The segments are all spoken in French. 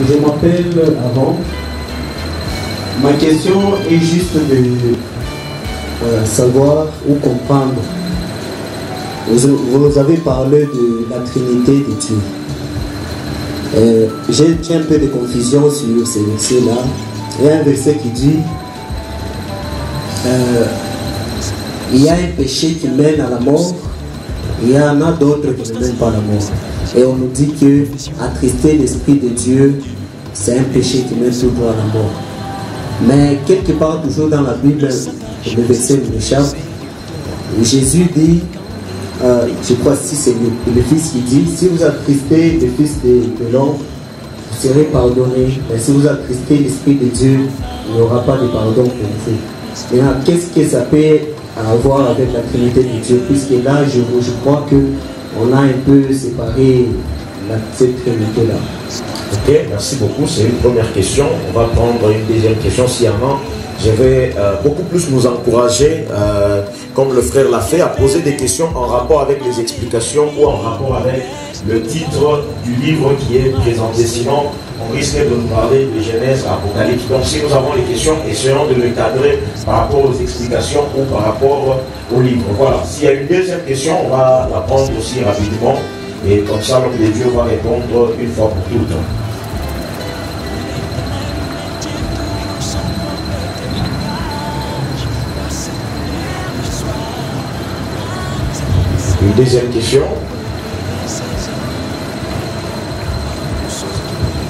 Je m'appelle Avant. Ma question est juste de savoir ou comprendre. Vous avez parlé de la Trinité de Dieu. J'ai un peu de confusion sur ces versets-là. Il y a un verset qui dit il y a un péché qui mène à la mort, il y en a d'autres qui ne mènent pas à la mort. Et on nous dit que attrister l'Esprit de Dieu, c'est un péché qui mène tout droit à la mort. Mais quelque part, toujours dans la Bible, le verset m'échappe, Jésus dit, je crois que c'est le Fils qui dit, si vous attristez le Fils de l'homme, vous serez pardonné. Mais si vous attristez l'Esprit de Dieu, il n'y aura pas de pardon pour vous. Maintenant, qu'est-ce que ça peut avoir avec la Trinité de Dieu? Puisque là, je crois qu'on a un peu séparé cette Trinité-là. Ok, merci beaucoup. C'est une première question. On va prendre une deuxième question si y en a. Je vais beaucoup plus nous encourager, comme le frère l'a fait, à poser des questions en rapport avec les explications ou en rapport avec le titre du livre qui est présenté. Sinon, on risque de nous parler de Genèse à Apocalypse. Donc, si nous avons les questions, essayons de les cadrer par rapport aux explications ou par rapport au livre. Voilà. S'il y a une deuxième question, on va la prendre aussi rapidement. Et comme ça, l'homme de Dieu va répondre une fois pour toutes. Une deuxième question.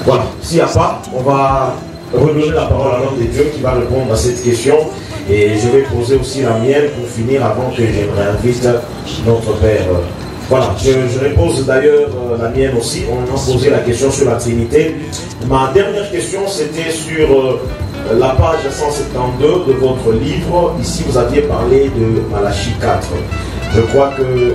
Voilà, s'il n'y a pas, on va redonner la parole à l'homme de Dieu qui va répondre à cette question. Et je vais poser aussi la mienne pour finir avant que je réinvite notre Père. Voilà, je repose d'ailleurs la mienne aussi. On a posé la question sur la Trinité. Ma dernière question, c'était sur la page 172 de votre livre. Ici, vous aviez parlé de Malachie 4. Je crois que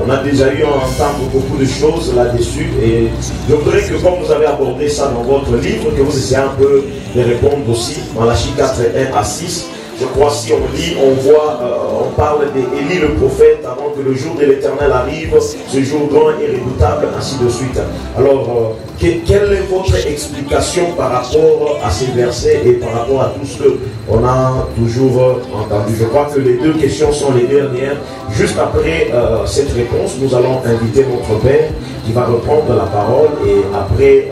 on a déjà eu à entendre beaucoup de choses là-dessus et je voudrais que comme vous avez abordé ça dans votre livre, que vous essayez un peu de répondre aussi. Malachie 4, 1 à 6. Je crois si on lit, on voit, on parle d'Élie le prophète avant que le jour de l'Éternel arrive, ce jour grand et redoutable, ainsi de suite. Alors, quelle est votre explication par rapport à ces versets et par rapport à tout ce qu'on a toujours entendu? Je crois que les deux questions sont les dernières. Juste après cette réponse, nous allons inviter notre Père qui va reprendre la parole et après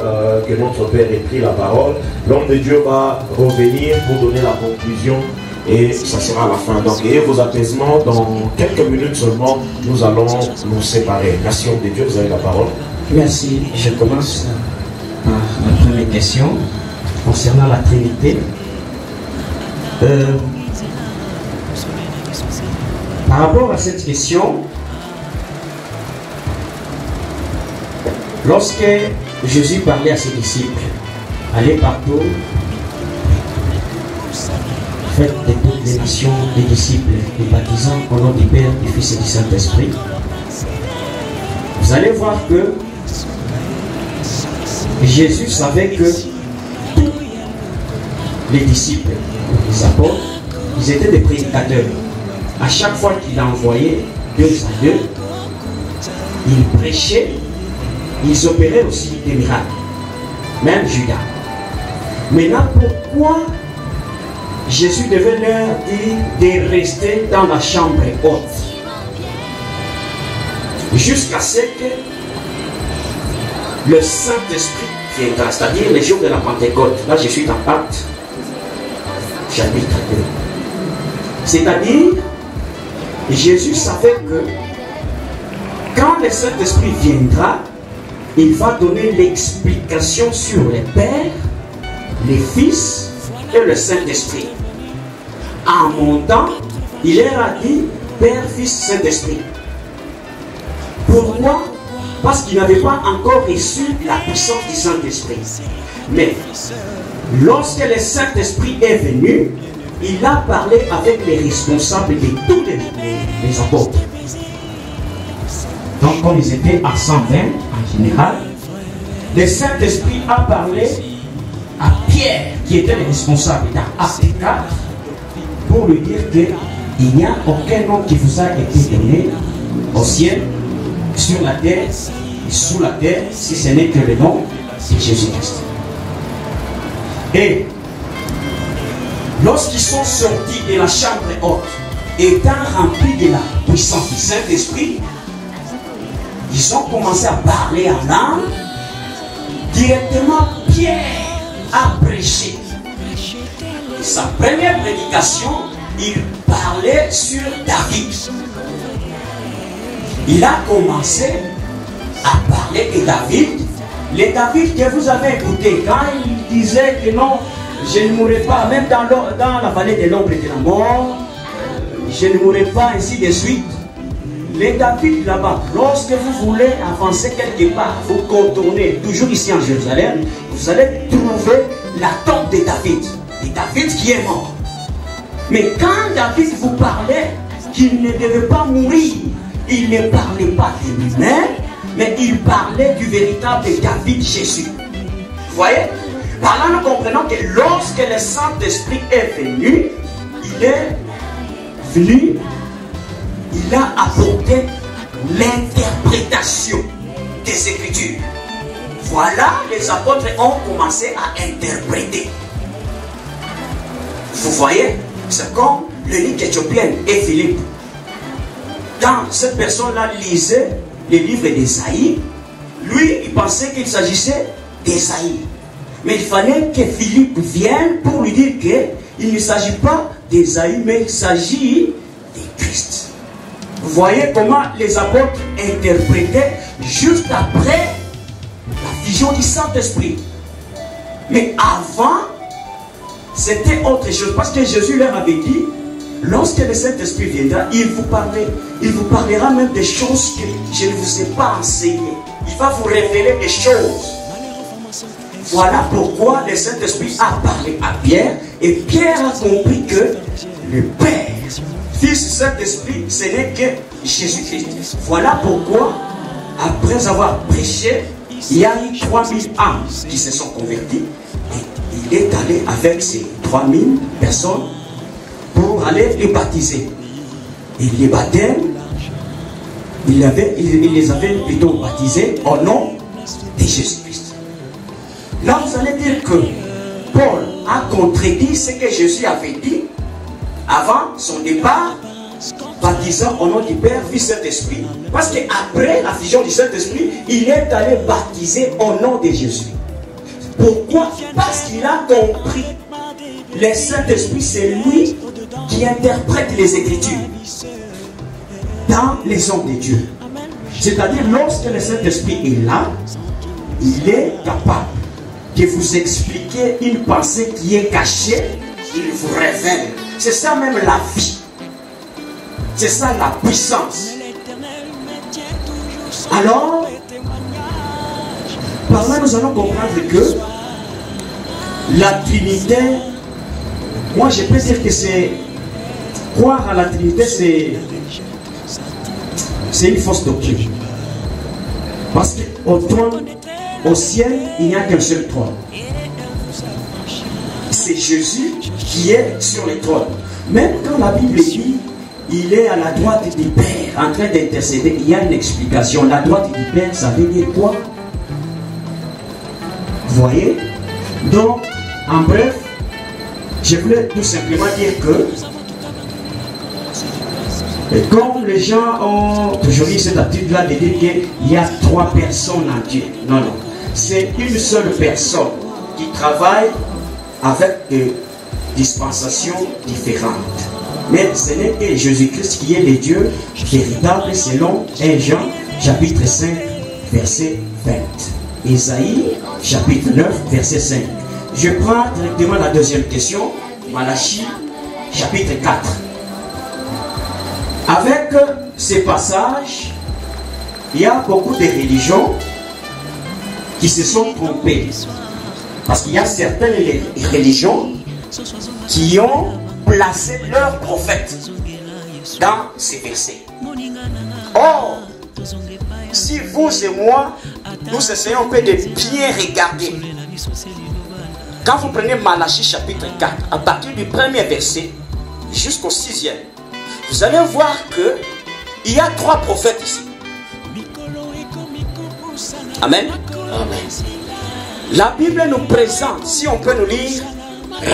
que notre Père ait pris la parole, l'homme de Dieu va revenir pour donner la conclusion. Et ça sera la fin. Donc, ayez vos apaisements. Dans quelques minutes seulement, nous allons nous séparer. Merci, homme de Dieu, vous avez la parole. Merci. Je commence par la première question concernant la Trinité. Par rapport à cette question, lorsque Jésus parlait à ses disciples, allez partout, faites de toutes les nations des disciples, les baptisants au nom du Père, du Fils et du Saint-Esprit. Vous allez voir que Jésus savait que tous les disciples, les apôtres, ils étaient des prédicateurs. À chaque fois qu'il envoyait 2 à 2, ils prêchaient, ils opéraient aussi des miracles. Même Judas. Maintenant, pourquoi Jésus devait leur dire de rester dans la chambre haute jusqu'à ce que le Saint-Esprit viendra, c'est-à-dire les jours de la Pentecôte. Là, je suis dans Actes, chapitre 2. C'est-à-dire, Jésus savait que quand le Saint-Esprit viendra, il va donner l'explication sur les pères, les fils et le Saint-Esprit. En montant, il leur a dit Père, Fils, Saint-Esprit. Pourquoi? Parce qu'il n'avait pas encore reçu la puissance du Saint-Esprit. Mais lorsque le Saint-Esprit est venu, il a parlé avec les responsables de tous les apôtres. Donc comme ils étaient à 120 en général, le Saint-Esprit a parlé à Pierre, qui était le responsable dans Acte 4, pour lui dire qu'il n'y a aucun nom qui vous a été donné au ciel, sur la terre et sous la terre, si ce n'est que le nom de Jésus-Christ. Et lorsqu'ils sont sortis de la chambre haute, étant remplis de la puissance du Saint-Esprit, ils ont commencé à parler en langue. Directement, Pierre a prêché. Et sa première prédication, il parlait sur David. Il a commencé à parler de David. Les David que vous avez écouté, quand il disait que non, je ne mourrai pas, même dans la vallée de l'ombre de la mort, je ne mourrai pas, ainsi de suite. Les David là-bas, lorsque vous voulez avancer quelque part, vous contournez, toujours ici en Jérusalem, vous allez trouver la tombe de David. Et David qui est mort. Mais quand David vous parlait qu'il ne devait pas mourir, il ne parlait pas de lui-même, mais il parlait du véritable David Jésus. Vous voyez? Par là, nous comprenons que lorsque le Saint-Esprit est venu, il est venu, il a apporté l'interprétation des Écritures. Voilà, les apôtres ont commencé à interpréter. Vous voyez? C'est comme le livre éthiopienne et Philippe. Quand cette personne-là lisait les livres d'Ésaïe, lui, il pensait qu'il s'agissait d'Ésaïe. Mais il fallait que Philippe vienne pour lui dire qu'il ne s'agit pas d'Ésaïe, mais il s'agit de Christ. Vous voyez comment les apôtres interprétaient juste après la vision du Saint-Esprit. Mais avant, c'était autre chose. Parce que Jésus leur avait dit, lorsque le Saint-Esprit viendra, il vous parlera même des choses que je ne vous ai pas enseignées. Il va vous révéler des choses. Voilà pourquoi le Saint-Esprit a parlé à Pierre. Et Pierre a compris que le Père, Fils, Saint-Esprit, ce n'est que Jésus-Christ. Voilà pourquoi, après avoir prêché, il y a eu 3000 âmes qui se sont converties. Et il est allé avec ces 3000 personnes pour aller les baptiser. Et les baptêmes, il les avait plutôt baptisés au nom de Jésus-Christ. Là, vous allez dire que Paul a contredit ce que Jésus avait dit avant son départ, baptisant au nom du Père, Fils, Saint-Esprit. Parce qu'après la fusion du Saint-Esprit, il est allé baptiser au nom de Jésus. Pourquoi? Parce qu'il a compris. Le Saint-Esprit, c'est lui qui interprète les Écritures dans les hommes de Dieu. C'est-à-dire, lorsque le Saint-Esprit est là, il est capable de vous expliquer une pensée qui est cachée, il vous révèle. C'est ça même la vie. C'est ça la puissance. Alors, par là, nous allons comprendre que la Trinité, moi je peux dire que c'est croire à la Trinité, c'est une fausse doctrine. Parce qu'au trône, au ciel, il n'y a qu'un seul trône. C'est Jésus qui est sur le trône. Même quand la Bible dit il est à la droite du Père en train d'intercéder, il y a une explication. La droite du Père, ça veut dire quoi? Vous voyez? Donc, en bref, je voulais tout simplement dire que, et comme les gens ont toujours eu cette attitude-là de dire qu'il y a 3 personnes en Dieu. Non, non. C'est une seule personne qui travaille avec des dispensations différentes. Mais ce n'est que Jésus-Christ qui est le Dieu véritable selon 1 Jean chapitre 5 verset 20. Ésaïe chapitre 9 verset 5. Je prends directement la deuxième question. Malachie chapitre 4. Avec ces passages, il y a beaucoup de religions qui se sont trompées. Parce qu'il y a certaines religions qui ont placé leurs prophètes dans ces versets. Or, si vous et moi, nous essayons un peu de bien regarder, quand vous prenez Malachie chapitre 4, à partir du premier verset jusqu'au 6e, vous allez voir qu'il y a 3 prophètes ici. Amen. Amen. La Bible nous présente, si on peut nous lire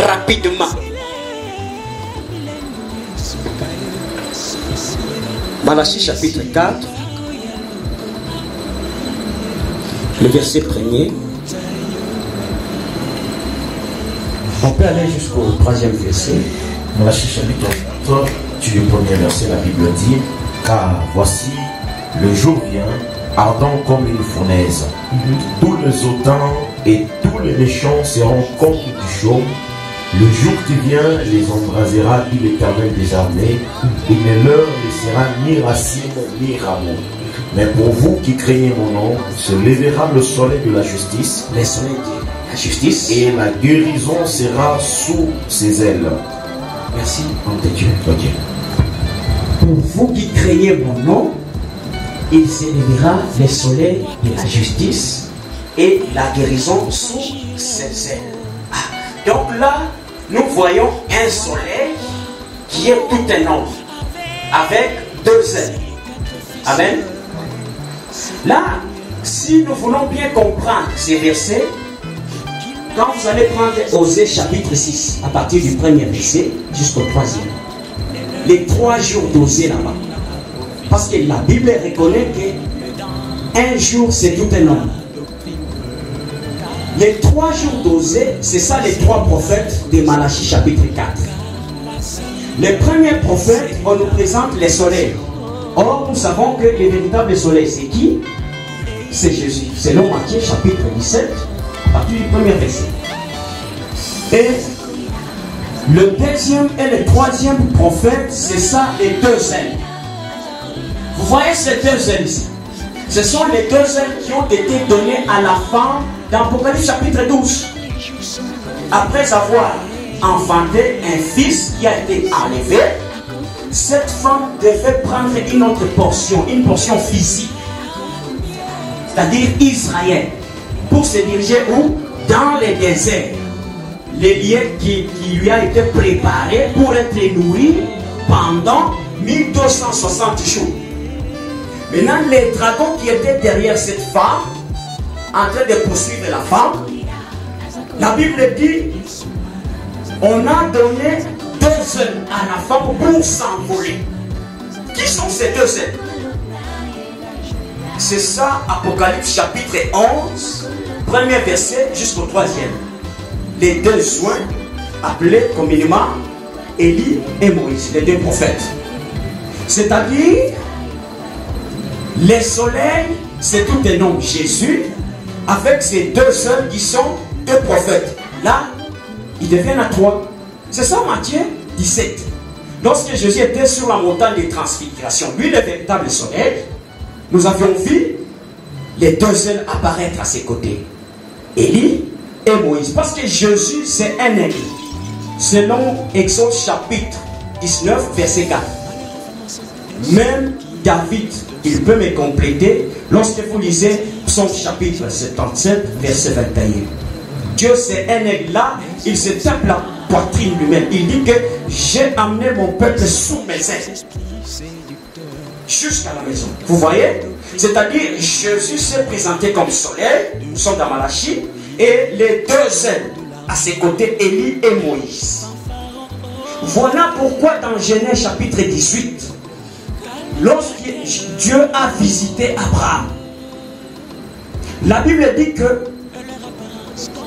rapidement. Malachie chapitre 4, le verset 1er. On peut aller jusqu'au 3e verset. Malachie chapitre 4, du premier verset, la Bible dit: car voici, le jour vient, ardent comme une fournaise. Tous les hautains et tous les méchants seront comme du chaume. Le jour qui vient les embrasera, dit l'Éternel des armées. Il ne leur laissera ni racine ni rameau. Mais pour vous qui craignez mon nom, se lèvera le soleil de la justice. Le soleil de la justice. Et la guérison sera sous ses ailes. Merci, homme de Dieu. Ok. Pour vous qui craignez mon nom, il s'élèvera le soleil de la justice et la guérison sous ses ailes. Ah, donc là, nous voyons un soleil qui est tout un homme avec 2 ailes. Amen. Là, si nous voulons bien comprendre ces versets, quand vous allez prendre Osée chapitre 6, à partir du 1er verset jusqu'au 3e, les 3 jours d'Osée là-bas. Parce que la Bible reconnaît qu'un jour c'est tout un homme. Les 3 jours d'Osée, c'est ça les 3 prophètes de Malachie chapitre 4. Les premiers prophètes, on nous présente les soleils. Or, nous savons que le véritable soleil, c'est qui? C'est Jésus. Selon Matthieu chapitre 17, à partir du 1er verset. Et le 2e et le 3e prophète, c'est ça les 2 ailes. Vous voyez ces 2 ailes ici? Ce sont les 2 ailes qui ont été données à la femme dans Apocalypse chapitre 12. Après avoir enfanté un fils qui a été enlevé, cette femme devait prendre une autre portion, une portion physique, c'est-à-dire Israël, pour se diriger où? Dans les déserts. Les lieux qui lui a été préparé pour être nourri pendant 1260 jours. Maintenant, les dragons qui étaient derrière cette femme, en train de poursuivre la femme, la Bible dit, on a donné 2 ailes à la femme pour s'envoler. Qui sont ces 2 ailes? C'est ça, Apocalypse chapitre 11, 1er verset jusqu'au 3e. Les 2 joints, appelés communément Élie et Moïse, les 2 prophètes. C'est-à-dire, les soleils, c'est tout un nom, Jésus, avec ces 2 ailes qui sont 2 prophètes. Là, ils deviennent à 3. C'est ça Matthieu 17. Lorsque Jésus était sur la montagne de transfiguration, lui le véritable soleil, nous avions vu les 2 ailes apparaître à ses côtés. Élie et Moïse. Parce que Jésus, c'est un aigle. Selon Exode chapitre 19, verset 4. Même David, il peut me compléter lorsque vous lisez Psaume chapitre 77, verset 21. Dieu, c'est un aigle là, il se tape la poitrine lui-même. Il dit que j'ai amené mon peuple sous mes ailes jusqu'à la maison. Vous voyez? C'est-à-dire, Jésus s'est présenté comme soleil, nous sommes dans Malachie, et les 2 ailes à ses côtés, Élie et Moïse. Voilà pourquoi dans Genèse chapitre 18, lorsque Dieu a visité Abraham, la Bible dit que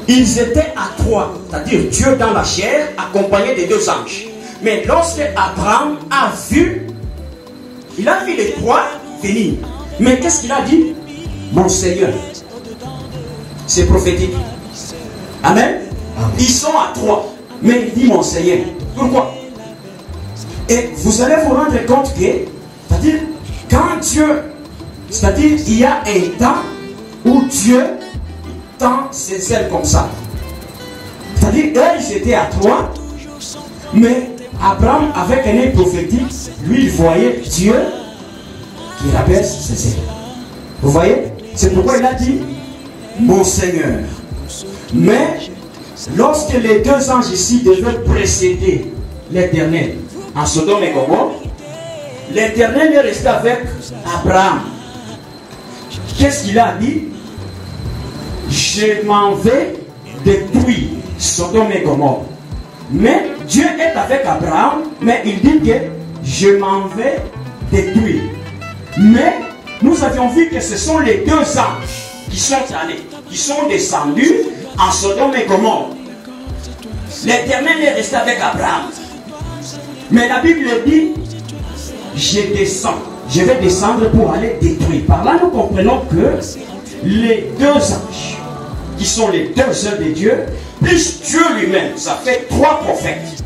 ils étaient à 3, c'est-à-dire Dieu dans la chair, accompagné des 2 anges. Mais lorsque Abraham a vu, il a vu les 3 venir. Mais qu'est-ce qu'il a dit? Mon Seigneur. C'est prophétique. Amen. Ils sont à 3. Mais il dit mon Seigneur. Pourquoi? Et vous allez vous rendre compte que, c'est-à-dire, quand Dieu, c'est-à-dire, il y a un temps où Dieu tend ses ailes comme ça. C'est-à-dire, eux, ils étaient à 3, mais Abraham, avec un œil prophétique, lui, il voyait Dieu qui rabaisse ses ailes. Vous voyez? C'est pourquoi il a dit mon Seigneur. Mais lorsque les 2 anges ici devaient précéder l'Éternel en Sodome et Gomorrhe, l'Éternel est resté avec Abraham. Qu'est-ce qu'il a dit? je m'en vais détruire Sodome et Gomorrhe. Mais Dieu est avec Abraham, mais il dit que je m'en vais détruire. Mais nous avions vu que ce sont les deux anges qui sont allés, qui sont descendus en Sodome et Gomorrhe. L'Éternel est resté avec Abraham. Mais la Bible dit, je descends, je vais descendre pour aller détruire. Par là, nous comprenons que les deux anges, qui sont les deux œuvres de Dieu, plus Dieu lui-même, ça fait 3 prophètes.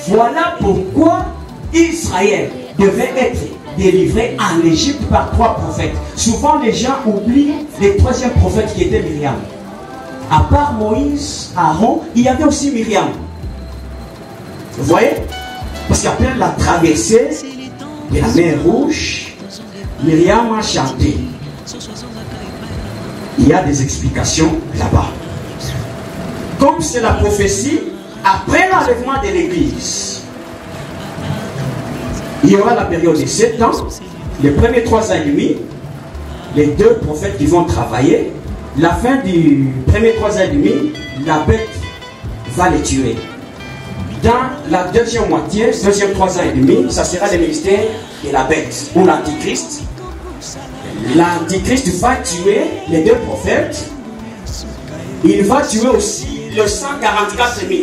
Voilà pourquoi Israël devait être délivré en Égypte par 3 prophètes. Souvent, les gens oublient les 3e prophète qui était Myriam. À part Moïse, Aaron, il y avait aussi Myriam. Vous voyez? Parce qu'après la traversée de la mer Rouge, Myriam a chanté. Il y a des explications là-bas. Comme c'est la prophétie, après l'enlèvement de l'Église, il y aura la période de 7 ans, les premiers 3 ans et demi, les 2 prophètes qui vont travailler. La fin du premier 3 ans et demi, la bête va les tuer. Dans la deuxième moitié, deuxième 3 ans et demi, ça sera le ministère de la bête ou l'antichrist. L'antichrist va tuer les 2 prophètes. Il va tuer aussi les 144 000.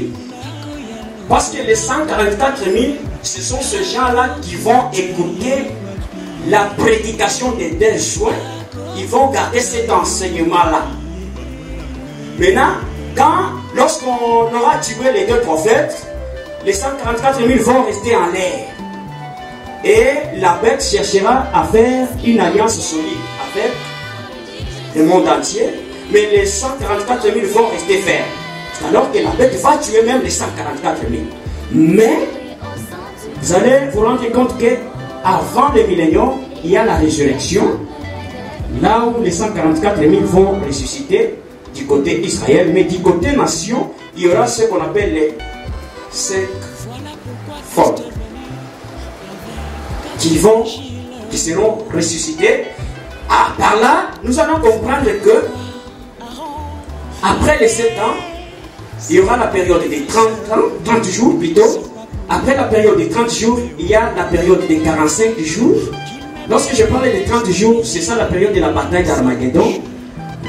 Parce que les 144 000, ce sont ces gens-là qui vont écouter la prédication des 2 juin. Ils vont garder cet enseignement-là. Maintenant, lorsqu'on aura tué les 2 prophètes, les 144 000 vont rester en l'air. Et la bête cherchera à faire une alliance solide avec le monde entier. Mais les 144 000 vont rester fermes. Alors que la bête va tuer même les 144 000. Mais, vous allez vous rendre compte qu'avant le millénium, il y a la résurrection. Là où les 144 000 vont ressusciter du côté Israël, mais du côté nation, il y aura ce qu'on appelle les 5 folles qui seront ressuscités. Par là, nous allons comprendre que après les 7 ans, il y aura la période des 30 jours plutôt. Après la période des 30 jours, il y a la période des 45 jours. Lorsque je parlais des 30 jours, c'est ça la période de la bataille d'Armageddon.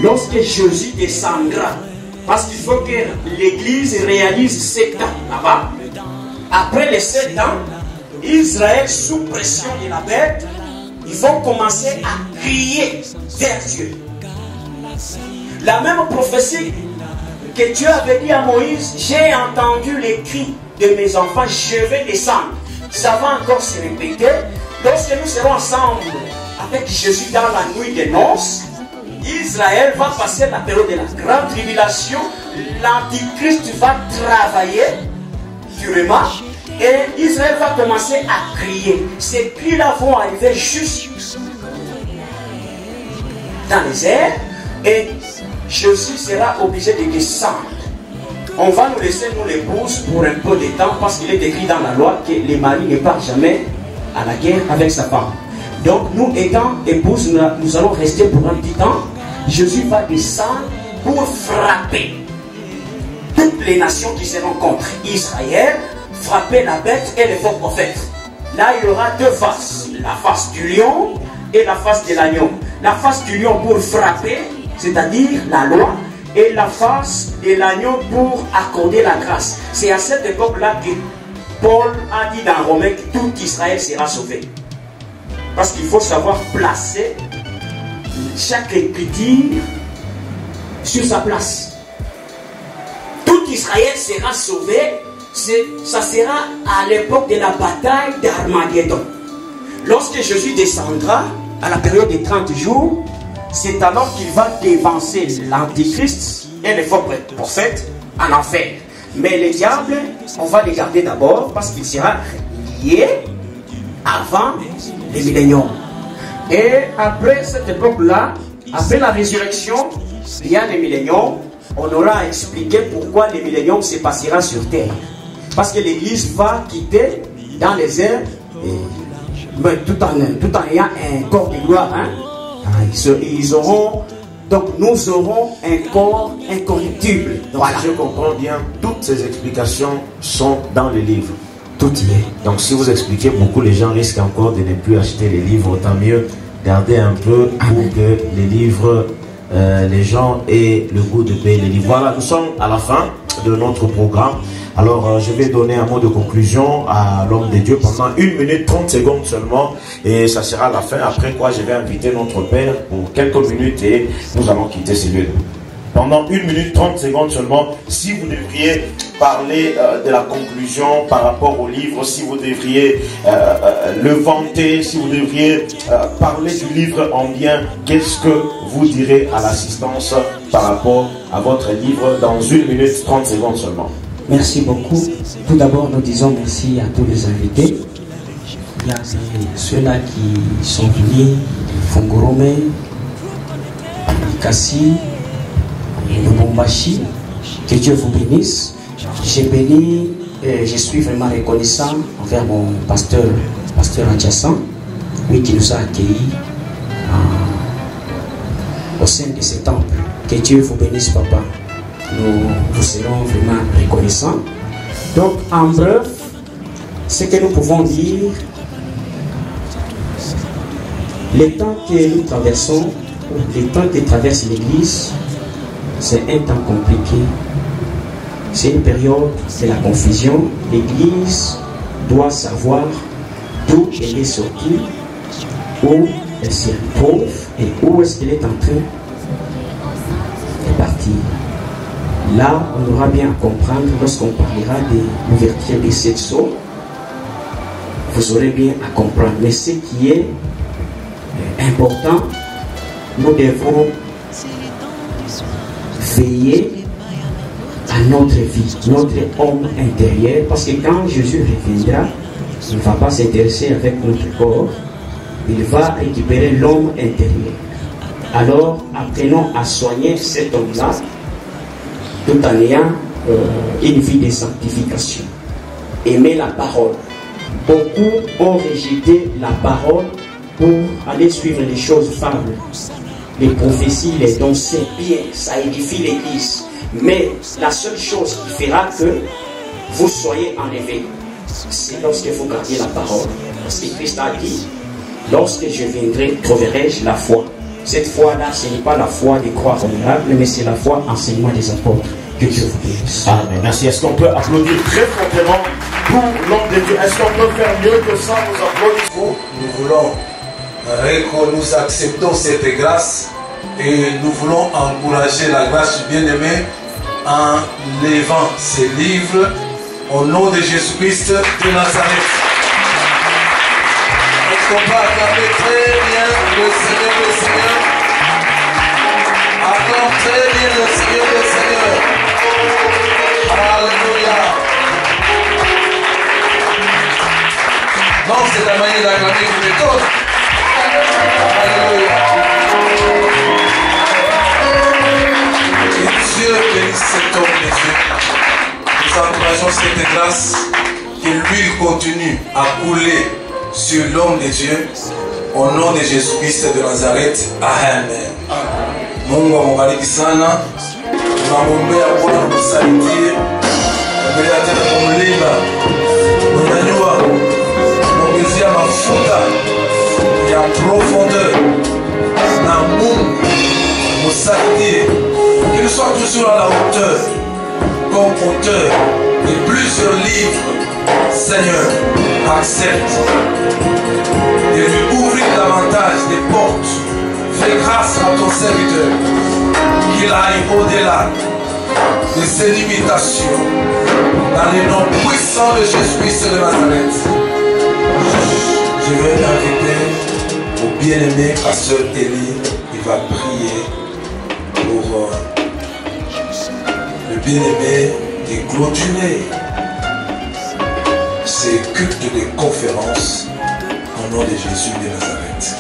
Lorsque Jésus descendra. Parce qu'il faut que l'Église réalise 7 ans là-bas. Après les 7 ans, Israël, sous pression de la bête, ils vont commencer à crier vers Dieu. La même prophétie que Dieu avait dit à Moïse, j'ai entendu les cris de mes enfants, je vais descendre. Ça va encore se répéter. Lorsque nous serons ensemble avec Jésus dans la nuit des noces, Israël va passer la période de la grande tribulation. L'antichrist va travailler durement et Israël va commencer à crier. Ces cris-là vont arriver juste dans les airs et Jésus sera obligé de descendre. On va nous laisser, nous l'épouse, pour un peu de temps parce qu'il est écrit dans la loi que les maris ne partent jamais à la guerre avec sa femme. Donc nous étant épouses, nous allons rester pour un petit temps. Jésus va descendre pour frapper toutes les nations qui seront contre Israël, frapper la bête et les faux prophètes. Là il y aura 2 faces, la face du lion et la face de l'agneau. La face du lion pour frapper, c'est-à-dire la loi, et la face de l'agneau pour accorder la grâce. C'est à cette époque-là que Paul a dit dans Romains que tout Israël sera sauvé. Parce qu'il faut savoir placer chaque écriture sur sa place. Tout Israël sera sauvé. Ça sera à l'époque de la bataille d'Armageddon. Lorsque Jésus descendra à la période des 30 jours, c'est alors qu'il va dévancer l'antichrist et les faux prophètes en enfer. Mais les diables, on va les garder d'abord parce qu'il sera lié avant les milléniums. Et après cette époque-là, après la résurrection, il y a les milléniums. On aura expliqué pourquoi les milléniums se passera sur terre. Parce que l'Église va quitter dans les airs, tout en ayant un corps de gloire. Hein? Ils auront Donc nous aurons un corps incorruptible. Donc voilà. Si je comprends bien, toutes ces explications sont dans les livres. Tout y est. Donc si vous expliquez beaucoup, les gens risquent encore de ne plus acheter les livres. Autant mieux garder un peu pour que les livres, les gens aient le goût de payer les livres. Voilà, nous sommes à la fin de notre programme. Alors je vais donner un mot de conclusion à l'homme de Dieu pendant 1 minute 30 secondes seulement, et ça sera la fin, après quoi je vais inviter notre Père pour quelques minutes et nous allons quitter ce lieu. Pendant 1 minute 30 secondes seulement, si vous devriez parler de la conclusion par rapport au livre, si vous devriez le vanter, si vous devriez parler du livre en bien, qu'est-ce que vous direz à l'assistance par rapport à votre livre dans 1 minute 30 secondes seulement? Merci beaucoup. Tout d'abord, nous disons merci à tous les invités. Il y a ceux-là qui sont venus, Fongorome, Kassi, Lubumbashi. Que Dieu vous bénisse. J'ai béni et je suis vraiment reconnaissant envers mon pasteur adjacent, lui qui nous a accueillis au sein de ce temple. Que Dieu vous bénisse, papa. Nous vous serons vraiment reconnaissants. Donc, en bref, ce que nous pouvons dire, les temps que nous traversons, les temps que traverse l'Église, c'est un temps compliqué. C'est une période de la confusion. L'Église doit savoir d'où elle est sortie, où elle se retrouve et où est-ce qu'elle est en train de partir. Là, on aura bien à comprendre lorsqu'on parlera de l'ouverture des 7 sceaux. Vous aurez bien à comprendre. Mais ce qui est important, nous devons veiller à notre vie, notre homme intérieur, parce que quand Jésus reviendra, il ne va pas s'intéresser avec notre corps, il va récupérer l'homme intérieur. Alors, apprenons à soigner cet homme-là, tout en ayant une vie de sanctification. Aimer la parole. Beaucoup ont rejeté la parole pour aller suivre les choses fables. Les prophéties, les dons, c'est bien, ça édifie l'Église. Mais la seule chose qui fera que vous soyez enlevés, c'est lorsque vous gardiez la parole. Parce que Christ a dit, lorsque je viendrai, trouverai-je la foi. Cette foi-là, ce n'est pas la foi des croix honorables, mais c'est la foi enseignement des apôtres. Que Dieu vous bénisse. Amen. Merci. Est-ce qu'on peut applaudir très fortement pour l'homme de Dieu? Est-ce qu'on peut faire mieux que ça? Nous applaudissons. Nous voulons que nous acceptons cette grâce et nous voulons encourager la grâce du bien-aimé en levant ces livres au nom de Jésus-Christ de Nazareth. Est-ce qu'on peut acclamer très bien le Seigneur des Seigneurs? Acclame très bien le Seigneur des Seigneurs. Alléluia. Non, c'est la manière d'acclamer une méthode. Alléluia. Que Dieu bénisse cet homme de Dieu. Nous encourageons cette grâce, que l'huile continue à couler sur l'homme de Dieu. Au nom de Jésus-Christ de Nazareth. Amen. Mungu amubariki sana. Tunamwombea Bwana kumsaidia. Endelea tena kumlinda. Unajua, muongezea mafuta ya profondeur na Mungu musaidie. Qu'il soit toujours à la hauteur, comme auteur de plusieurs livres. Seigneur, accepte de lui ouvrir davantage des portes. Fais grâce à ton serviteur, qu'il aille au-delà de ses limitations, dans le nom puissant de Jésus-Christ de Nazareth. Je vais inviter au bien-aimé pasteur Élie, il va prier pour le bien-aimé de clôturer ces cultes de conférence au nom de Jésus de Nazareth.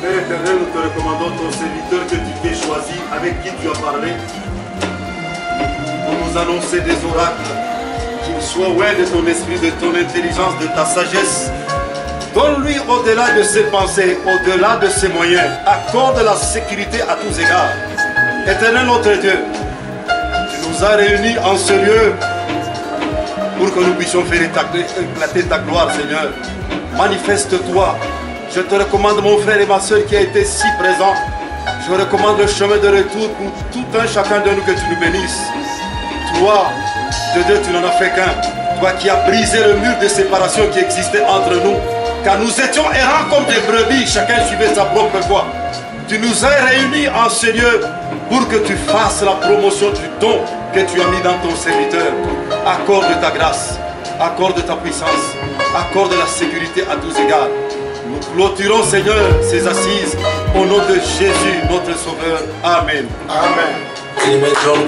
Père éternel, nous te recommandons ton serviteur que tu t'es choisi, avec qui tu as parlé, pour nous annoncer des oracles, qu'il soit ouais de ton esprit, de ton intelligence, de ta sagesse, Donne-lui au-delà de ses pensées, au-delà de ses moyens. Accorde la sécurité à tous égards. Éternel notre Dieu, tu nous as réunis en ce lieu pour que nous puissions faire éclater ta gloire, Seigneur. Manifeste-toi. Je te recommande mon frère et ma soeur qui a été si présent. Je recommande le chemin de retour pour tout un chacun de nous, que tu nous bénisses. Toi, de Dieu, tu n'en as fait qu'un. Toi qui as brisé le mur de séparation qui existait entre nous. Car nous étions errants comme des brebis, chacun suivait sa propre voie. Tu nous as réunis en ce lieu pour que tu fasses la promotion du don que tu as mis dans ton serviteur. Accorde ta grâce, accorde ta puissance, accorde la sécurité à tous égards. Nous clôturons, Seigneur, ces assises au nom de Jésus, notre Sauveur. Amen. Amen.